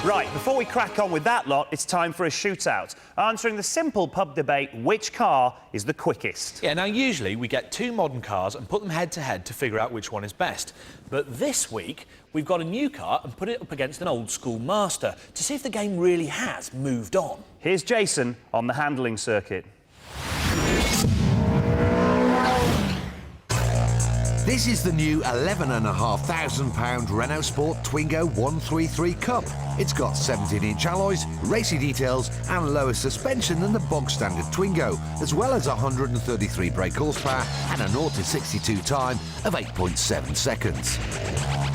Right, before we crack on with that lot, it's time for a shootout. Answering the simple pub debate, which car is the quickest? Yeah, now usually we get two modern cars and put them head to head to figure out which one is best. But this week, we've got a new car and put it up against an old school master to see if the game really has moved on. Here's Jason on the handling circuit. This is the new £11,500 Renaultsport Twingo 133 Cup. It's got 17-inch alloys, racy details and lower suspension than the bog-standard Twingo, as well as 133 brake horsepower and a 0 to 62 time of 8.7 seconds.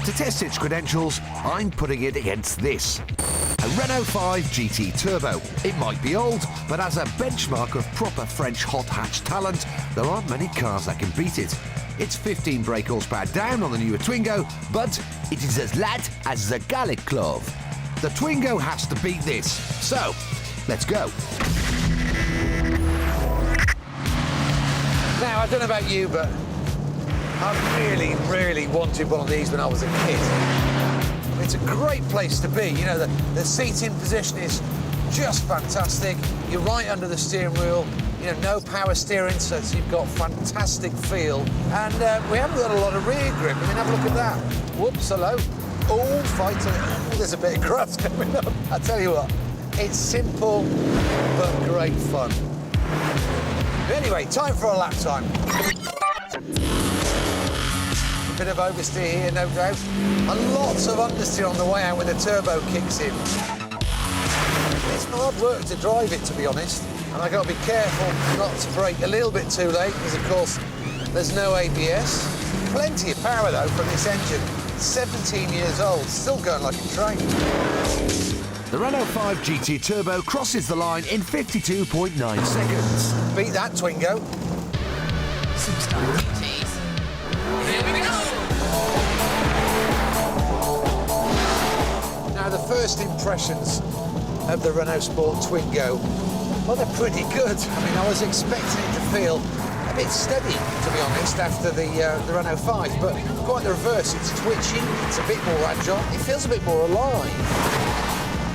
To test its credentials, I'm putting it against this. A Renault 5 GT Turbo. It might be old, but as a benchmark of proper French hot hatch talent, there aren't many cars that can beat it. It's 15 brake horsepower down on the newer Twingo, but it is as light as the Gallic Clove. The Twingo has to beat this. So, let's go. Now, I don't know about you, but I really wanted one of these when I was a kid. It's a great place to be. You know, the seating position is just fantastic. You're right under the steering wheel. You know, no power steering, so you've got fantastic feel. And we haven't got a lot of rear grip. I mean, have a look at that. Whoops, hello. Oh, fighting. Oh, there's a bit of grass coming up. I tell you what, it's simple, but great fun. Anyway, time for a lap time. A bit of oversteer here, no doubt. And lots of understeer on the way out when the turbo kicks in. It's hard work to drive it, to be honest. And I've got to be careful not to brake a little bit too late, because, of course, there's no ABS. Plenty of power, though, from this engine. 17 years old, still going like a train. The Renault 5 GT Turbo crosses the line in 52.9 seconds. Beat that, Twingo. Superstar GTs. Here we go! Now, the first impressions of the Renaultsport Twingo, well, they're pretty good. I mean, I was expecting it to feel a bit steady, to be honest, after the Renault 5, but quite the reverse. It's twitchy, it's a bit more agile, it feels a bit more alive.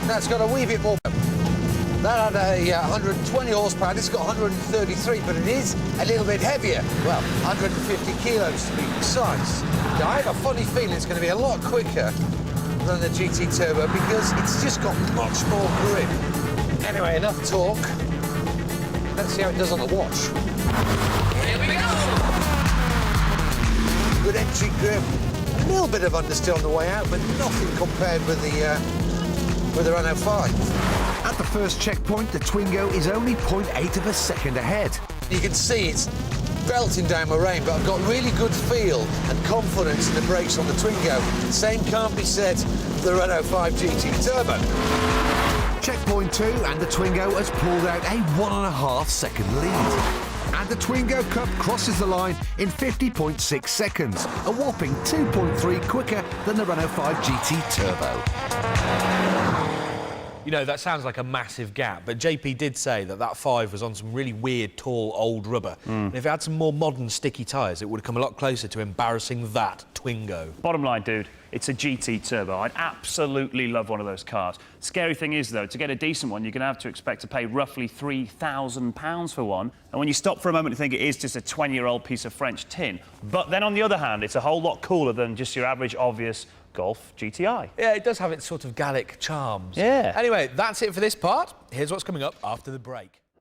Now, it's got a wee bit more. That had a 120 horsepower, this got 133, but it is a little bit heavier. Well, 150 kilos to be precise. Now, I have a funny feeling it's going to be a lot quicker than the GT Turbo because it's just got much more grip. Anyway, enough talk. Let's see how it does on the watch. Here we go! Good entry grip. A little bit of understeer on the way out, but nothing compared with the Renault 5. At the first checkpoint, the Twingo is only 0.8 of a second ahead. You can see it's belting down my rein, but I've got really good feel and confidence in the brakes on the Twingo. Same can't be said for the Renault 5 GT Turbo. Checkpoint 2, and the Twingo has pulled out a 1.5 second lead. And the Twingo Cup crosses the line in 50.6 seconds, a whopping 2.3 quicker than the Renault 5 GT Turbo. You know, that sounds like a massive gap, but JP did say that 5 was on some really weird, tall, old rubber. And if it had some more modern, sticky tyres, it would have come a lot closer to embarrassing that Twingo. Bottom line, dude, it's a GT Turbo. I'd absolutely love one of those cars. Scary thing is, though, to get a decent one, you're going to have to expect to pay roughly £3,000 for one. And when you stop for a moment, you think it is just a 20-year-old piece of French tin. But then, on the other hand, it's a whole lot cooler than just your average, obvious Golf GTI. Yeah, it does have its sort of Gallic charms. Yeah. Anyway, that's it for this part. Here's what's coming up after the break.